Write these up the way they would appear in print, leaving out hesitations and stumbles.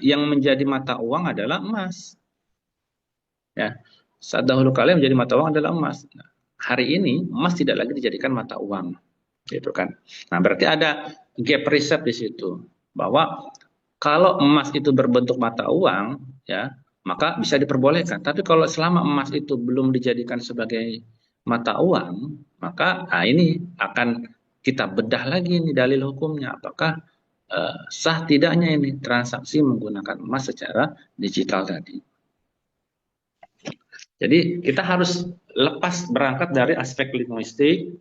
yang menjadi mata uang adalah emas. Ya, saat dahulu kala yang menjadi mata uang adalah emas. Nah, hari ini emas tidak lagi dijadikan mata uang, gitu kan. Nah, berarti ada gap riset di situ bahwa kalau emas itu berbentuk mata uang, ya, maka bisa diperbolehkan. Tapi kalau selama emas itu belum dijadikan sebagai mata uang, maka ini akan kita bedah lagi nih dalil hukumnya. Apakah sah tidaknya ini transaksi menggunakan emas secara digital tadi. Jadi kita harus lepas berangkat dari aspek linguistik,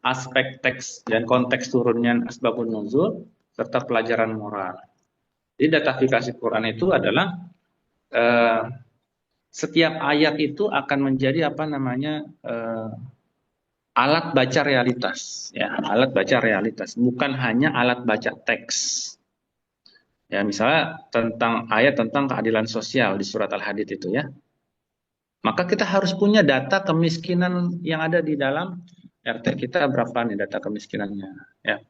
aspek teks dan konteks turunnya asbabun nuzul, serta pelajaran moral. Jadi datafikasi Quran itu adalah eh, setiap ayat itu akan menjadi apa namanya alat baca realitas, ya alat baca realitas, bukan hanya alat baca teks. Ya misalnya tentang ayat tentang keadilan sosial di surat Al-Hadid itu ya. Maka kita harus punya data kemiskinan yang ada di dalam RT kita berapa nih data kemiskinannya. Ya.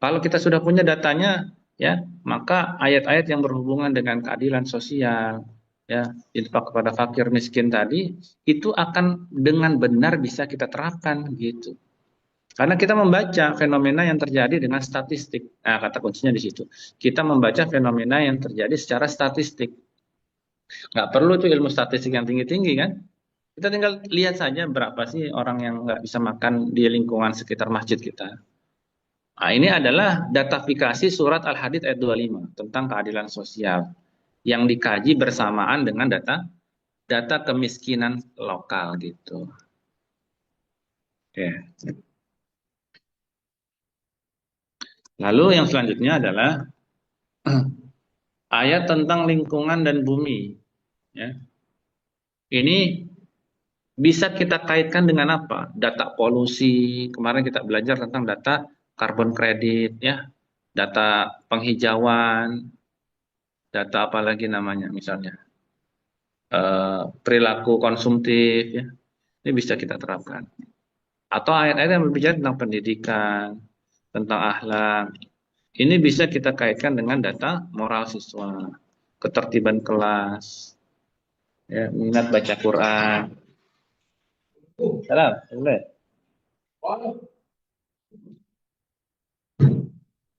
Kalau kita sudah punya datanya, ya, maka ayat-ayat yang berhubungan dengan keadilan sosial, ya, infak kepada fakir miskin tadi, itu akan dengan benar bisa kita terapkan gitu. Karena kita membaca fenomena yang terjadi dengan statistik. Nah, kata kuncinya di situ. Kita membaca fenomena yang terjadi secara statistik. Nggak perlu tuh ilmu statistik yang tinggi-tinggi kan? Kita tinggal lihat saja berapa sih orang yang nggak bisa makan di lingkungan sekitar masjid kita. Nah, ini adalah datafikasi surat Al-Hadid ayat 25 tentang keadilan sosial yang dikaji bersamaan dengan data data kemiskinan lokal gitu. Oke. Lalu yang selanjutnya adalah ayat tentang lingkungan dan bumi. Ya. Ini bisa kita kaitkan dengan apa? Data polusi. Kemarin kita belajar tentang data karbon kredit, ya, data penghijauan, data apa lagi namanya, misalnya perilaku konsumtif, ya, ini bisa kita terapkan. Atau ayat-ayat yang berbicara tentang pendidikan, tentang akhlak, ini bisa kita kaitkan dengan data moral siswa, ketertiban kelas, ya, minat baca Quran. Salam, boleh.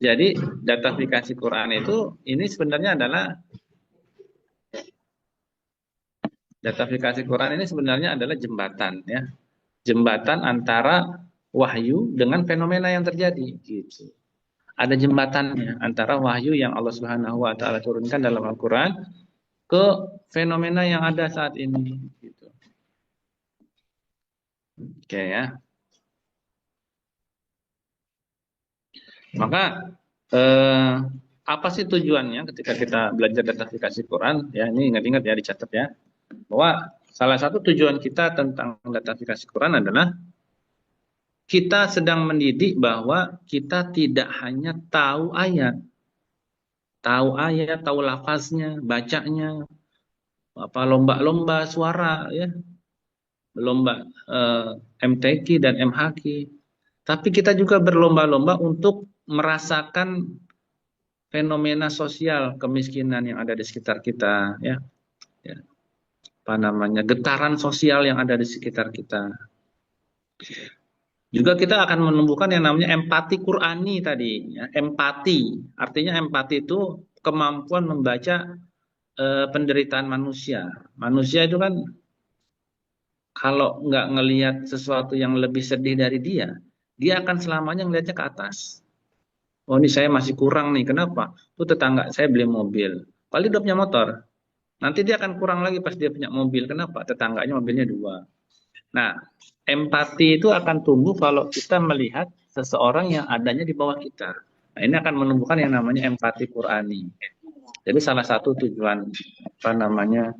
Jadi datafikasi Quran itu ini sebenarnya adalah datafikasi Quran ini sebenarnya adalah jembatan, ya. Jembatan antara wahyu dengan fenomena yang terjadi gitu. Ada jembatannya antara wahyu yang Allah Subhanahu wa taala turunkan dalam Al-Qur'an ke fenomena yang ada saat ini gitu. Oke ya. Maka eh, apa sih tujuannya ketika kita belajar datafikasi Quran? Ya, ini ingat-ingat ya, dicatat ya. Bahwa salah satu tujuan kita tentang datafikasi Quran adalah kita sedang mendidik bahwa kita tidak hanya tahu lafaznya, bacanya, apa lomba-lomba suara ya, lomba MTQ dan MHQ. Tapi kita juga berlomba-lomba untuk merasakan fenomena sosial kemiskinan yang ada di sekitar kita ya. Ya, apa namanya? Getaran sosial yang ada di sekitar kita. Juga kita akan menumbuhkan yang namanya empati Qurani tadi, ya. Empati, artinya empati itu kemampuan membaca penderitaan manusia. Manusia itu kan kalau nggak ngelihat sesuatu yang lebih sedih dari dia, dia akan selamanya ngelihatnya ke atas. Oh ini saya masih kurang nih, kenapa? Tuh tetangga saya beli mobil, paling udah punya motor. Nanti dia akan kurang lagi pas dia punya mobil, kenapa? Tetangganya mobilnya dua. Nah, empati itu akan tumbuh kalau kita melihat seseorang yang adanya di bawah kita. Nah, ini akan menumbuhkan yang namanya empati Qurani. Jadi salah satu tujuan apa namanya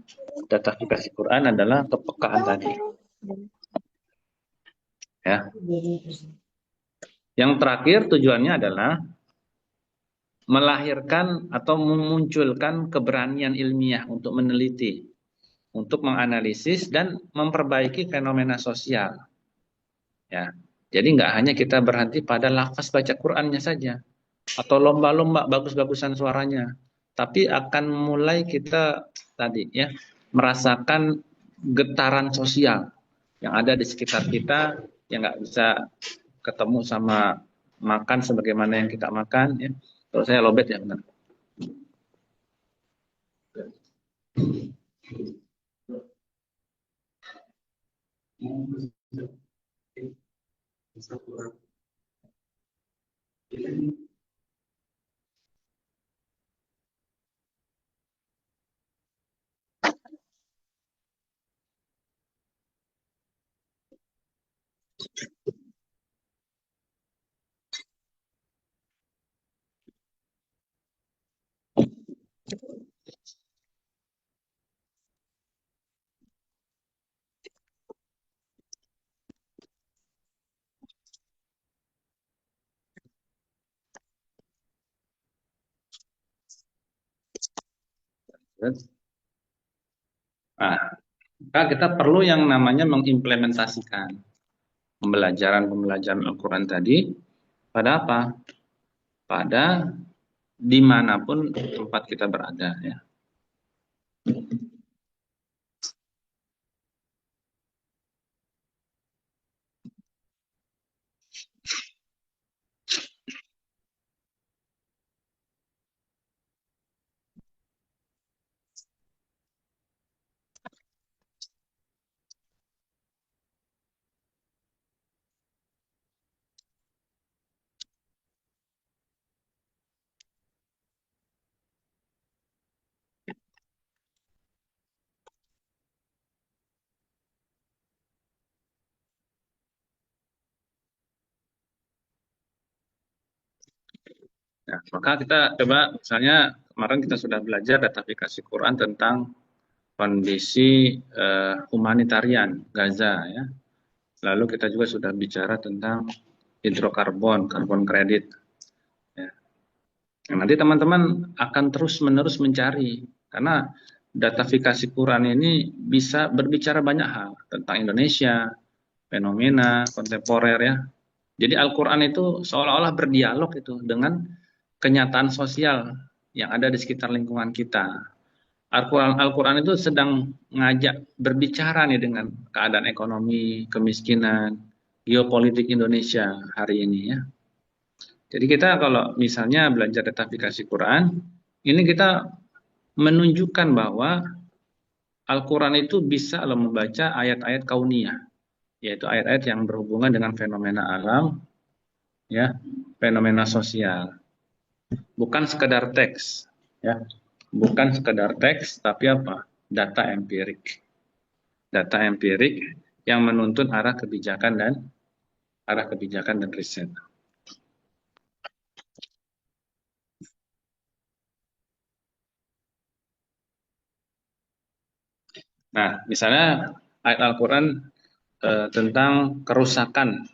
datafikasi Quran adalah kepekaan tadi. Ya. Yang terakhir tujuannya adalah melahirkan atau memunculkan keberanian ilmiah untuk meneliti, untuk menganalisis dan memperbaiki fenomena sosial. Ya. Jadi nggak hanya kita berhenti pada lafaz baca Qur'annya saja atau lomba-lomba bagus-bagusan suaranya. tapi akan mulai kita tadi ya merasakan getaran sosial yang ada di sekitar kita, yang nggak bisa ketemu sama makan sebagaimana yang kita makan ya. Kalau saya lobet ya benar. Nah, maka kita perlu yang namanya mengimplementasikan pembelajaran Al-Quran tadi pada apa? Pada dimanapun tempat kita berada ya. Nah, maka kita coba misalnya kemarin kita sudah belajar datafikasi Quran tentang kondisi humanitarian Gaza ya. Lalu kita juga sudah bicara tentang hidrokarbon, karbon kredit. Ya. Nah, nanti teman-teman akan terus-menerus mencari karena datafikasi Quran ini bisa berbicara banyak hal tentang Indonesia, fenomena kontemporer ya. Jadi Al-Quran itu seolah-olah berdialog itu dengan kenyataan sosial yang ada di sekitar lingkungan kita. Al-Quran itu sedang ngajak berbicara nih dengan keadaan ekonomi, kemiskinan, geopolitik Indonesia hari ini ya. Jadi kita kalau misalnya belajar datafikasi Quran, ini kita menunjukkan bahwa Al-Quran itu bisa loh membaca ayat-ayat kauniyah, yaitu ayat-ayat yang berhubungan dengan fenomena alam, ya, fenomena sosial. Bukan sekedar teks, ya, bukan sekedar teks, tapi apa? Data empirik. Data empirik yang menuntun arah kebijakan dan riset. Nah, misalnya ayat Al-Quran tentang kerusakan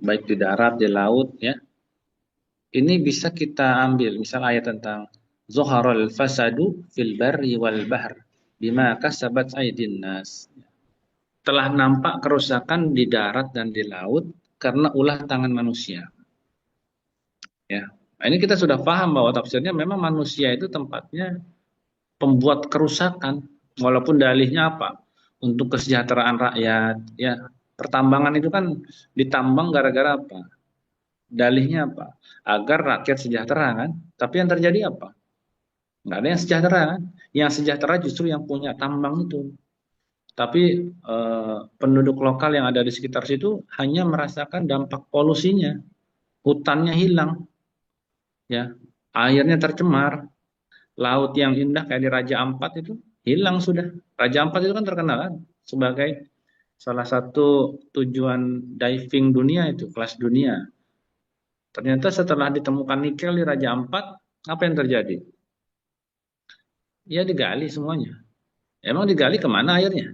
baik di darat, di laut, ya. Ini bisa kita ambil, misal ayat tentang Zoharul fasadu fil barri wal bahr bima kasabat aydin nas. Telah nampak kerusakan di darat dan di laut karena ulah tangan manusia. Ya. Nah, ini kita sudah paham bahwa tafsirnya memang manusia itu tempatnya pembuat kerusakan, walaupun dalihnya apa? Untuk kesejahteraan rakyat, ya. Pertambangan itu kan ditambang gara-gara apa? Dalihnya apa? Agar rakyat sejahtera kan? Tapi yang terjadi apa? Nggak ada yang sejahtera kan? Yang sejahtera justru yang punya tambang itu. Tapi penduduk lokal yang ada di sekitar situ hanya merasakan dampak polusinya. Hutannya hilang, ya. Airnya tercemar, laut yang indah kayak di Raja Ampat itu hilang sudah. Raja Ampat itu kan terkenal kan sebagai salah satu tujuan diving dunia itu, kelas dunia. Ternyata setelah ditemukan nikel di Raja Ampat, apa yang terjadi? Ya digali semuanya. Emang digali kemana airnya?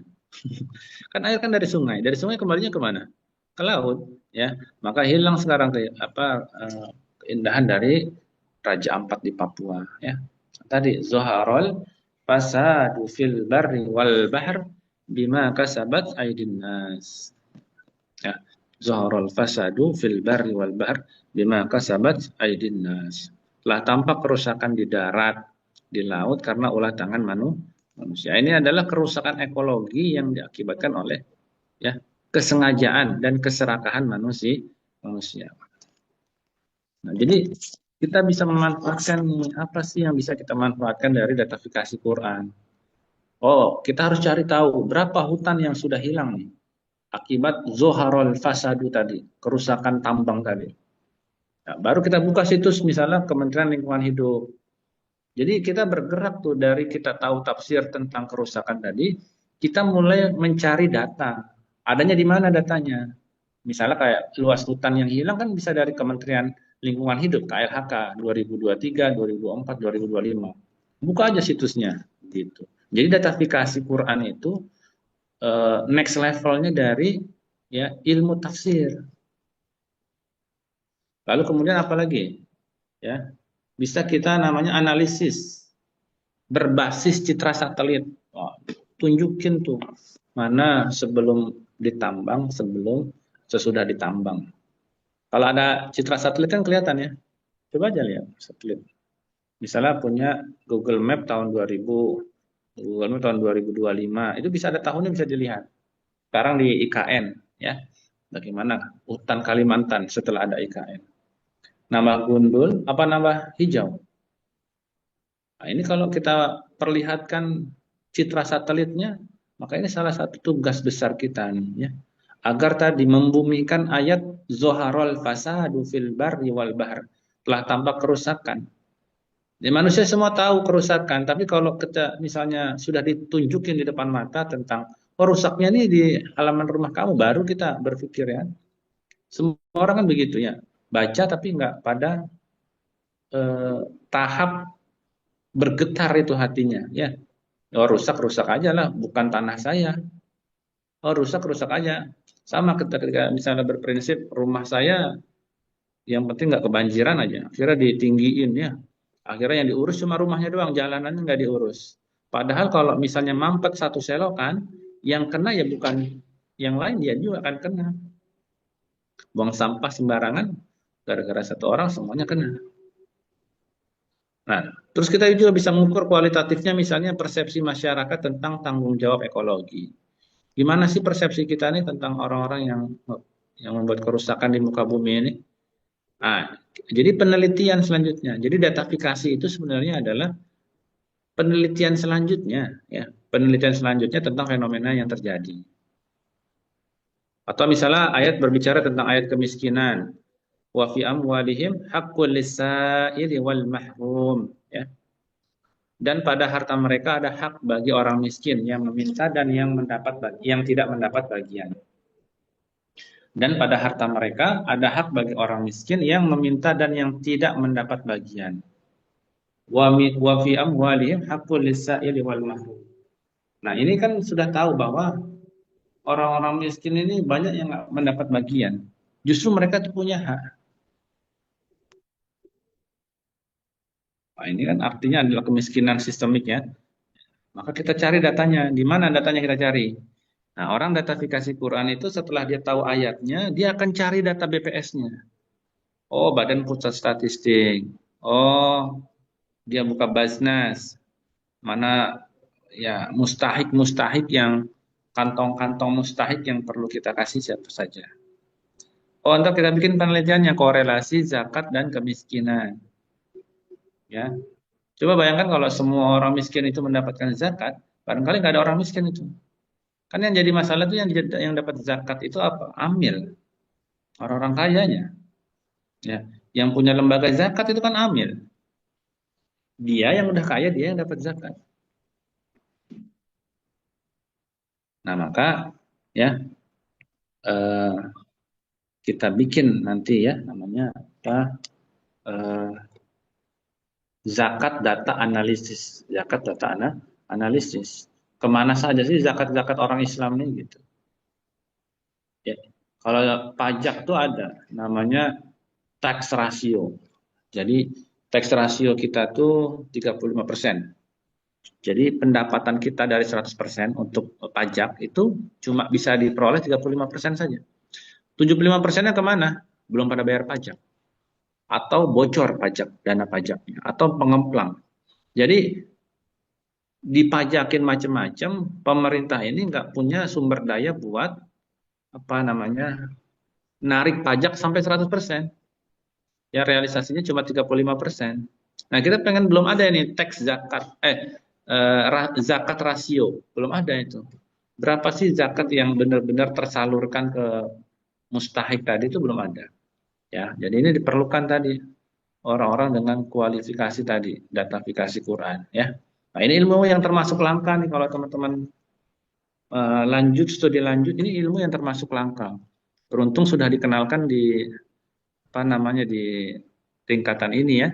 Kan air kan dari sungai kembalinya kemana? Ke laut, ya. Maka hilang sekarang keindahan dari Raja Ampat di Papua, ya. Tadi Zoharol fasadu fil barri wal bahr bima kasabat aydin nas. Ya. Zoharol fasadu fil barri wal bahr bima kasabat aydin nas. Telah tampak kerusakan di darat di laut karena ulah tangan manusia. Ini adalah kerusakan ekologi yang diakibatkan oleh ya kesengajaan dan keserakahan manusia. Nah, jadi kita bisa memanfaatkan nih, apa sih yang bisa kita manfaatkan dari datafikasi Quran? Oh, kita harus cari tahu berapa hutan yang sudah hilang nih akibat zoharol fasadu tadi, kerusakan tambang tadi. Nah, baru kita buka situs misalnya Kementerian Lingkungan Hidup. Jadi kita bergerak tuh dari kita tahu tafsir tentang kerusakan tadi, kita mulai mencari data. Adanya di mana datanya? Misalnya kayak luas hutan yang hilang kan bisa dari Kementerian Lingkungan Hidup, KLHK 2023, 2024, 2025. Buka aja situsnya gitu. Jadi datafikasi Quran itu next levelnya dari ya ilmu tafsir. Lalu kemudian apa lagi? Ya, bisa kita namanya analisis berbasis citra satelit. Oh, tunjukin tuh mana sebelum ditambang, sebelum sesudah ditambang. Kalau ada citra satelit kan kelihatan ya. Coba aja lihat satelit. Misalnya punya Google Map tahun 2000, Google Map tahun 2025, itu bisa ada tahunnya bisa dilihat. Sekarang di IKN ya. Bagaimana hutan Kalimantan setelah ada IKN? Nambah gundul apa nambah hijau? Nah, ini kalau kita perlihatkan citra satelitnya, maka ini salah satu tugas besar kita nih ya. Agar tadi membumikan ayat Zoharol fasadu fil barri wal bahr. Telah tampak kerusakan. Ya, manusia semua tahu kerusakan, tapi kalau kita misalnya sudah ditunjukin di depan mata tentang oh, rusaknya nih di halaman rumah kamu, baru kita berpikir ya. Semua orang kan begitu ya. Baca tapi nggak pada tahap bergetar itu hatinya ya. Oh, rusak aja lah, bukan tanah saya. Oh, rusak aja. Sama ketika misalnya berprinsip rumah saya yang penting nggak kebanjiran aja. Akhirnya ditinggiin ya. Akhirnya yang diurus cuma rumahnya doang, jalanannya nggak diurus. Padahal kalau misalnya mampet satu selokan, yang kena ya bukan yang lain, dia juga akan kena. Buang sampah sembarangan, gara-gara satu orang semuanya kena. Nah, terus kita juga bisa mengukur kualitatifnya misalnya persepsi masyarakat tentang tanggung jawab ekologi. Gimana sih persepsi kita nih tentang orang-orang yang membuat kerusakan di muka bumi ini? Nah, jadi penelitian selanjutnya. Jadi datafikasi itu sebenarnya adalah penelitian selanjutnya, ya. Penelitian selanjutnya tentang fenomena yang terjadi. Atau misalnya ayat berbicara tentang ayat kemiskinan. Wa fi amwalihim haqqul lis-sa'ili wal mahrum, ya. Dan pada harta mereka ada hak bagi orang miskin yang meminta dan yang tidak mendapat bagian. Dan pada harta mereka ada hak bagi orang miskin yang meminta dan yang tidak mendapat bagian. Wa fi amwalihim haqqul lis-sa'ili wal mahrum. Nah, ini kan sudah tahu bahwa orang-orang miskin ini banyak yang nggak mendapat bagian. Justru mereka tuh punya hak. Nah, ini kan artinya adalah kemiskinan sistemik ya. Maka kita cari datanya. Di mana datanya kita cari? Nah, orang datafikasi Quran itu setelah dia tahu ayatnya, dia akan cari data BPS-nya. Oh, Badan Pusat Statistik. Oh, dia buka Basnas. Mana ya mustahik yang kantong-kantong mustahik yang perlu kita kasih siapa saja. Oh, untuk kita bikin penelitiannya korelasi zakat dan kemiskinan. Ya, coba bayangkan kalau semua orang miskin itu mendapatkan zakat, barangkali nggak ada orang miskin itu. Kan yang jadi masalah itu yang dapat zakat itu apa? Amil, orang-orang kayanya. Ya, yang punya lembaga zakat itu kan amil. Dia yang udah kaya, dia yang dapat zakat. Nah, maka ya eh, kita bikin nanti ya namanya apa? Eh, zakat data analisis, zakat data analisis. Kemana saja sih zakat-zakat orang Islam ini gitu. Ya. Kalau pajak tuh ada namanya tax ratio. Jadi tax ratio kita tuh 35%. Jadi pendapatan kita dari 100% untuk pajak itu cuma bisa diperoleh 35% saja. 75%-nya kemana? Belum pada bayar pajak. Atau bocor pajak, dana pajaknya. Atau pengemplang. Jadi dipajakin macam-macam, pemerintah ini nggak punya sumber daya buat apa namanya narik pajak sampai 100%. Ya realisasinya cuma 35%. Nah, kita pengen belum ada ini teks zakat zakat rasio, belum ada itu. Berapa sih zakat yang benar-benar tersalurkan ke mustahik tadi itu belum ada. Ya, jadi ini diperlukan tadi orang-orang dengan kualifikasi tadi, datafikasi Quran ya. Nah, ini ilmu yang termasuk langka nih kalau teman-teman lanjut studi lanjut, ini ilmu yang termasuk langka. Beruntung sudah dikenalkan di apa namanya di tingkatan ini ya.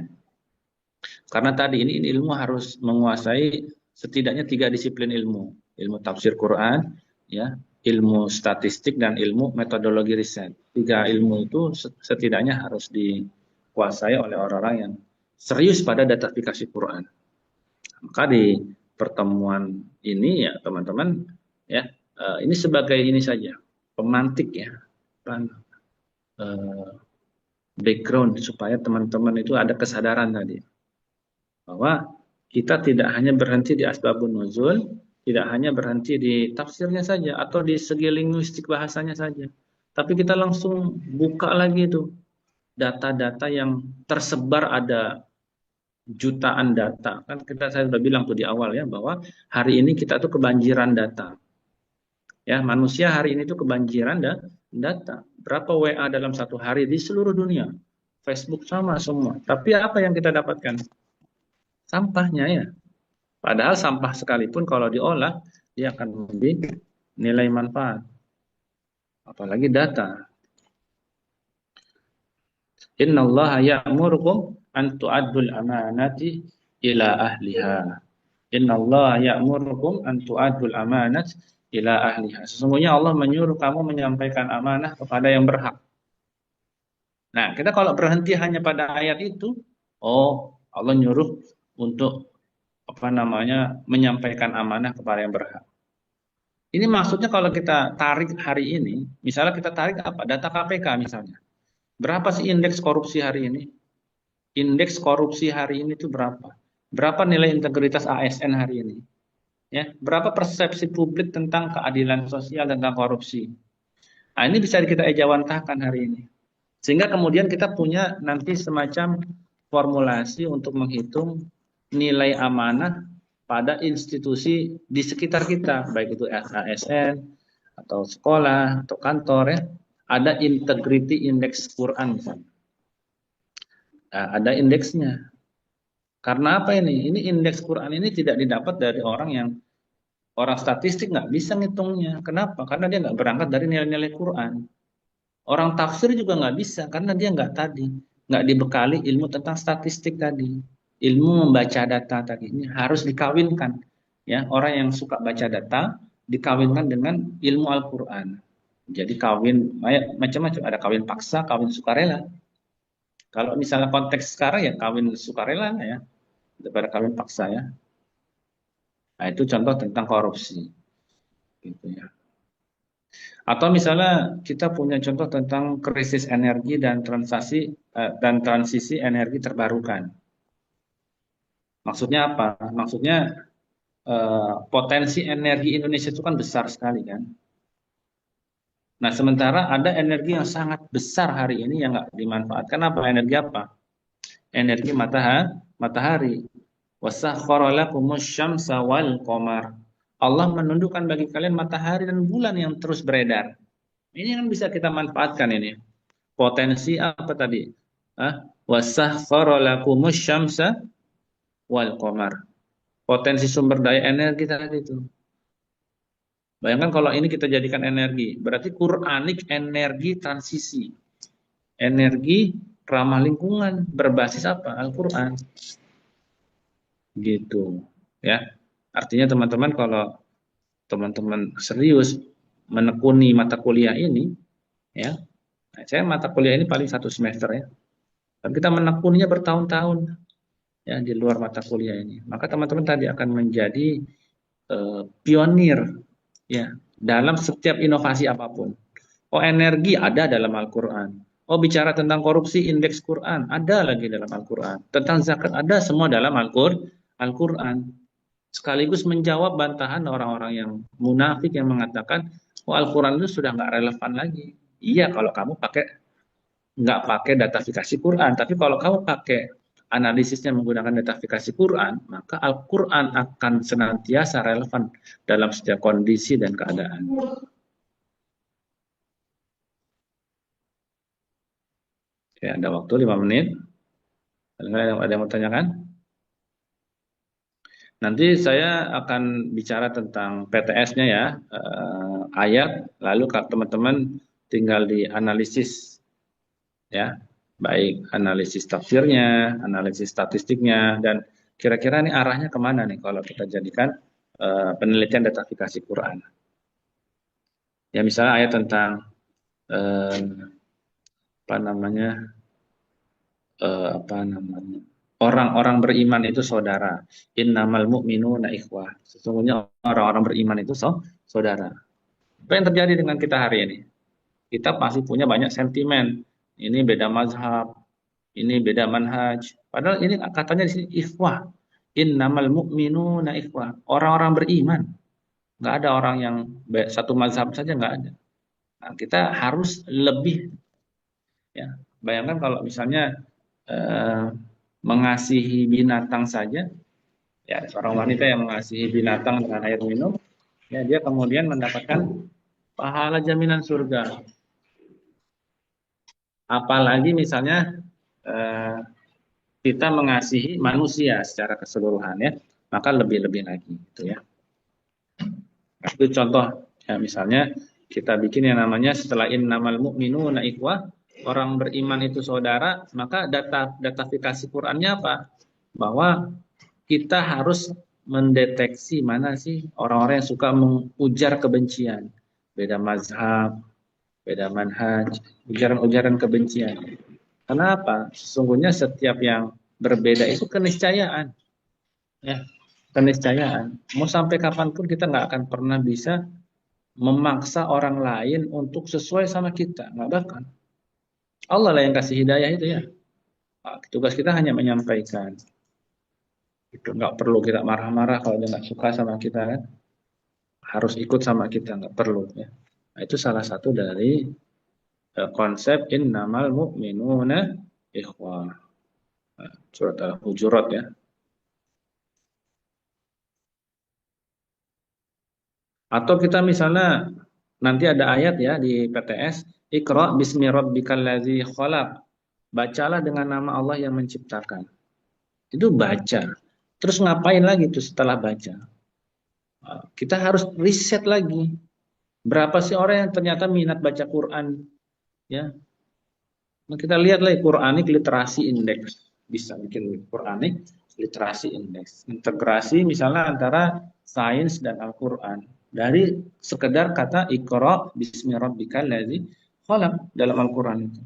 Karena tadi ini ilmu harus menguasai setidaknya 3 disiplin ilmu. Ilmu tafsir Quran, ya, ilmu statistik dan ilmu metodologi riset. 3 ilmu itu setidaknya harus dikuasai oleh orang-orang yang serius pada datafikasi Quran. Maka di pertemuan ini ya teman-teman ya ini sebagai ini saja pemantik ya eh, background supaya teman-teman itu ada kesadaran tadi bahwa kita tidak hanya berhenti di asbabun nuzul, tidak hanya berhenti di tafsirnya saja atau di segi linguistik bahasanya saja, tapi kita langsung buka lagi itu data-data yang tersebar, ada jutaan data. Kan saya sudah bilang tuh di awal ya bahwa hari ini kita tuh kebanjiran data. Ya, manusia hari ini tuh kebanjiran data. Berapa WA dalam satu hari di seluruh dunia? Facebook sama semua. Tapi apa yang kita dapatkan? Sampahnya ya. Padahal sampah sekalipun kalau diolah, dia akan memberi nilai manfaat. Apalagi data. Inna Allah ya'murukum an tu'addul amanati ila ahliha. Inna Allah ya'murukum an tu'addul amanat ila ahliha. Sesungguhnya Allah menyuruh kamu menyampaikan amanah kepada yang berhak. Nah, kita kalau berhenti hanya pada ayat itu, oh, Allah nyuruh untuk apa namanya menyampaikan amanah kepada yang berhak. Ini maksudnya kalau kita tarik hari ini, misalnya kita tarik apa? Data KPK misalnya. Berapa sih indeks korupsi hari ini? Indeks korupsi hari ini itu berapa? Berapa nilai integritas ASN hari ini? Ya, berapa persepsi publik tentang keadilan sosial tentang korupsi? Nah, ini bisa kita ejawantahkan hari ini. Sehingga kemudian kita punya nanti semacam formulasi untuk menghitung nilai amanah pada institusi di sekitar kita, baik itu ASN atau sekolah atau kantor ya. Ada integrity index Quran misalnya. Nah, ada indeksnya. Karena apa ini? Ini indeks Quran ini tidak didapat dari orang yang orang statistik nggak bisa ngitungnya. Kenapa? Karena dia nggak berangkat dari nilai-nilai Quran. Orang tafsir juga nggak bisa karena dia nggak dibekali ilmu tentang statistik tadi, ilmu membaca data tadi ini harus dikawinkan. Ya, orang yang suka baca data dikawinkan dengan ilmu Al-Quran. Jadi kawin macam-macam, ada kawin paksa, kawin sukarela. Kalau misalnya konteks sekarang ya kawin sukarela ya, daripada kawin paksa ya. Nah, itu contoh tentang korupsi, gitu ya. Atau misalnya kita punya contoh tentang krisis energi dan transisi energi terbarukan. Maksudnya apa? Maksudnya potensi energi Indonesia itu kan besar sekali kan. Nah, sementara ada energi yang sangat besar hari ini yang nggak dimanfaatkan. Apa? Energi apa? Energi matahari. Wasakhkhara lakumus syamsa wal qamar. Allah menundukkan bagi kalian matahari dan bulan yang terus beredar. Ini yang bisa kita manfaatkan ini. Potensi apa tadi? Wasakhkhara lakumus syamsa wal qamar. Potensi sumber daya energi tadi itu. Bayangkan kalau ini kita jadikan energi, berarti Quranik energi transisi. Energi ramah lingkungan berbasis apa? Al-Qur'an. Gitu. Ya. Artinya teman-teman kalau teman-teman serius menekuni mata kuliah ini, ya, saya mata kuliah ini paling 1 semester ya. Dan kita menekuninya bertahun-tahun ya di luar mata kuliah ini. Maka teman-teman tadi akan menjadi pionir ya dalam setiap inovasi apapun. Oh, energi ada dalam Al-Qur'an. Oh, bicara tentang korupsi indeks Quran ada lagi dalam Al-Qur'an. Tentang zakat ada semua dalam Al-Qur'an. Al-Quran. Sekaligus menjawab bantahan orang-orang yang munafik yang mengatakan, oh Al-Quran itu sudah nggak relevan lagi. Iya kalau kamu nggak pakai datafikasi Quran, tapi kalau kamu pakai analisisnya menggunakan datafikasi Quran, maka Al-Quran akan senantiasa relevan dalam setiap kondisi dan keadaan. Oke, ada waktu 5 menit. Ada yang mau tanyakan? Nanti saya akan bicara tentang PTS-nya ya, ayat, lalu teman-teman tinggal dianalisis ya, baik analisis tafsirnya, analisis statistiknya, dan kira-kira ini arahnya kemana nih kalau kita jadikan penelitian datafikasi Quran. Ya misalnya ayat tentang eh, apa namanya orang-orang beriman itu saudara. Innamal mu'minuna ikhwah. Sesungguhnya orang-orang beriman itu saudara. Apa yang terjadi dengan kita hari ini? Kita pasti punya banyak sentimen. Ini beda mazhab, ini beda manhaj. Padahal ini katanya di sini ikhwah. Innamal mu'minuna ikhwah. Orang-orang beriman. Nggak ada orang yang satu mazhab saja, nggak ada. Nah, kita harus lebih, ya. Bayangkan kalau misalnya eh, mengasihi binatang saja, ya seorang wanita yang mengasihi binatang dengan air minum, ya dia kemudian mendapatkan pahala jaminan surga. Apalagi misalnya eh, kita mengasihi manusia secara keseluruhan ya, maka lebih-lebih lagi gitu ya. Itu contoh ya, misalnya kita bikin yang namanya setelah innamal mu'minuna ikhwah, orang beriman itu saudara, maka datafikasi Qur'annya apa? Bahwa kita harus mendeteksi mana sih orang-orang yang suka mengujar kebencian, beda mazhab, beda manhaj, ujaran-ujaran kebencian. Kenapa? Sesungguhnya setiap yang berbeda itu keniscayaan, ya, keniscayaan. Mau sampai kapanpun kita nggak akan pernah bisa memaksa orang lain untuk sesuai sama kita, nggak bakal. Allah lah yang kasih hidayah itu ya. Nah, tugas kita hanya menyampaikan. Itu nggak perlu kita marah-marah kalau dia nggak suka sama kita kan. Harus ikut sama kita, nggak perlu ya. Nah, itu salah satu dari konsep innamal mu'minuna ikhwah. Nah, surat Al-Hujurat ya. Atau kita misalnya nanti ada ayat ya di PTS, Iqra bismi rabbikal ladzi khalaq. Bacalah dengan nama Allah yang menciptakan. Itu baca. Terus ngapain lagi tuh setelah baca? Kita harus riset lagi. Berapa sih orang yang ternyata minat baca Quran? Ya, nah, kita lihat lagi Quranic Literasi Index. Bisa bikin Quranic Literasi Index. Integrasi misalnya antara sains dan Al-Quran. Dari sekedar kata Iqra bismi rabbikal ladzi khalaq dalam Al-Quran itu.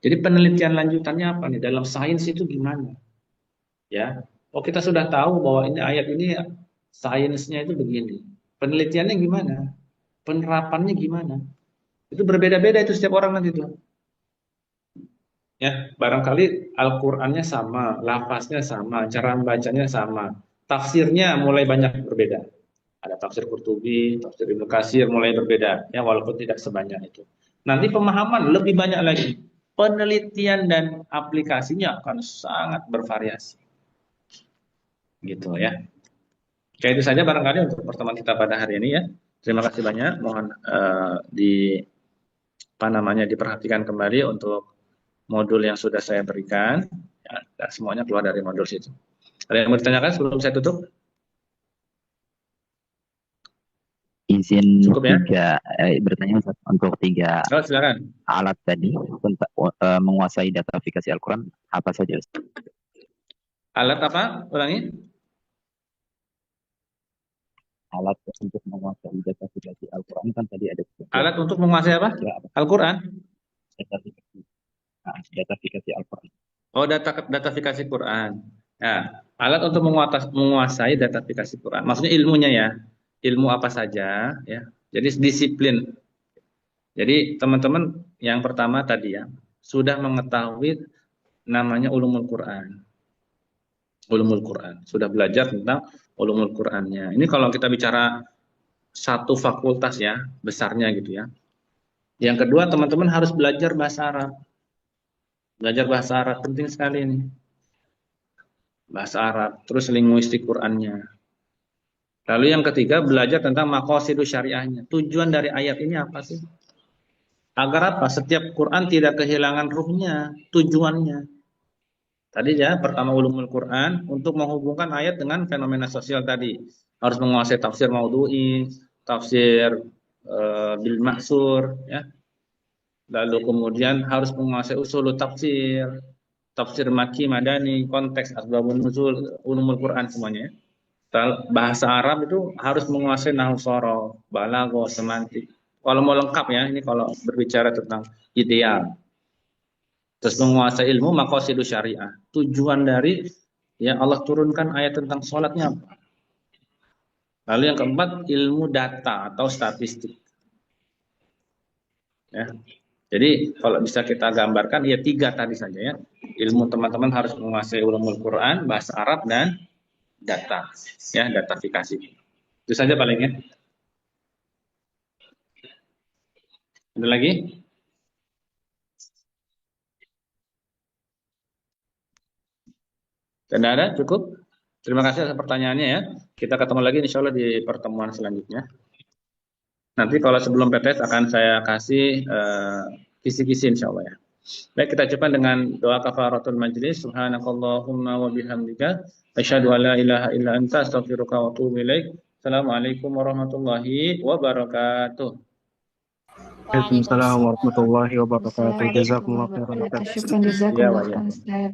Jadi penelitian lanjutannya apa nih? Dalam sains itu gimana? Ya, oh kita sudah tahu bahwa ini ayat ini sainsnya itu begini. Penelitiannya gimana? Penerapannya gimana? Itu berbeda-beda itu setiap orang nanti itu. Ya, barangkali Al-Qur'annya sama, lafaznya sama, cara membacanya sama. Tafsirnya mulai banyak berbeda. Ada tafsir Qurtubi, tafsir Ibnu Katsir mulai berbeda, ya walaupun tidak sebanyak itu. Nanti pemahaman lebih banyak lagi. Penelitian dan aplikasinya akan sangat bervariasi. Gitu ya. Oke, itu saja barangkali untuk pertemuan kita pada hari ini ya. Terima kasih banyak. Mohon diperhatikan kembali untuk modul yang sudah saya berikan. Ya, dan semuanya keluar dari modul situ. Ada yang mau ditanyakan sebelum saya tutup? Izin Cukup ya? bertanya untuk 3 Oh, silakan. alat tadi untuk menguasai datafikasi Al-Quran apa saja? Alat apa? Ulangi. Alat untuk menguasai datafikasi Al-Quran kan tadi ada 3. Alat untuk menguasai apa? Apa? Al-Quran. Datafikasi, datafikasi Al-Quran. Oh, datafikasi Quran. Ya, alat untuk menguasai datafikasi Quran. Maksudnya ilmunya ya. Ilmu apa saja ya. Jadi disiplin. Jadi teman-teman yang pertama tadi ya, sudah mengetahui namanya ulumul Quran. ulumul Quran. Sudah belajar tentang ulumul Qurannya. Ini kalau kita bicara satu fakultas ya, besarnya gitu ya. Yang kedua, teman-teman harus belajar bahasa Arab. Belajar bahasa Arab penting sekali ini. Bahasa Arab, terus linguistik Qurannya. Lalu yang ketiga, belajar tentang maqasidus syariahnya. Tujuan dari ayat ini apa sih? Agar apa? Setiap Quran tidak kehilangan ruhnya, tujuannya. Tadi ya, pertama ulumul Quran untuk menghubungkan ayat dengan fenomena sosial tadi. Harus menguasai tafsir maudhu'i, tafsir bil maksur, ya. Lalu kemudian harus menguasai usul tafsir, tafsir maki, madani, konteks, asbabun nuzul, ulumul Quran semuanya, ya. Bahasa Arab itu harus menguasai nahwu sorof, balaghah, semantik. Kalau mau lengkap ya, ini kalau berbicara tentang ideal. Terus menguasai ilmu maqasidus syariah. Tujuan dari ya Allah turunkan ayat tentang sholatnya apa? Lalu yang keempat, ilmu data atau statistik. Ya. Jadi kalau bisa kita gambarkan ya tiga tadi saja ya. Ilmu teman-teman harus menguasai ulumul Quran, bahasa Arab dan data. Ya, datafikasi. Itu saja paling ya. Ada lagi? Tidak ada? Cukup? Terima kasih atas pertanyaannya ya. Kita ketemu lagi insya Allah di pertemuan selanjutnya. Nanti kalau sebelum PTS akan saya kasih kisi-kisi insya Allah ya. Baik, kita coba dengan doa kafaratul majlis. Subhanakallahumma wa bihamdika asyhadu an la ilaha illa anta astaghfiruka wa atubu ilaik. Assalamualaikum warahmatullahi wabarakatuh. Waalaikumsalam warahmatullahi wabarakatuh. Jazakumullah khairan. Syukran Ya, jazakumullah wa ya. khairan.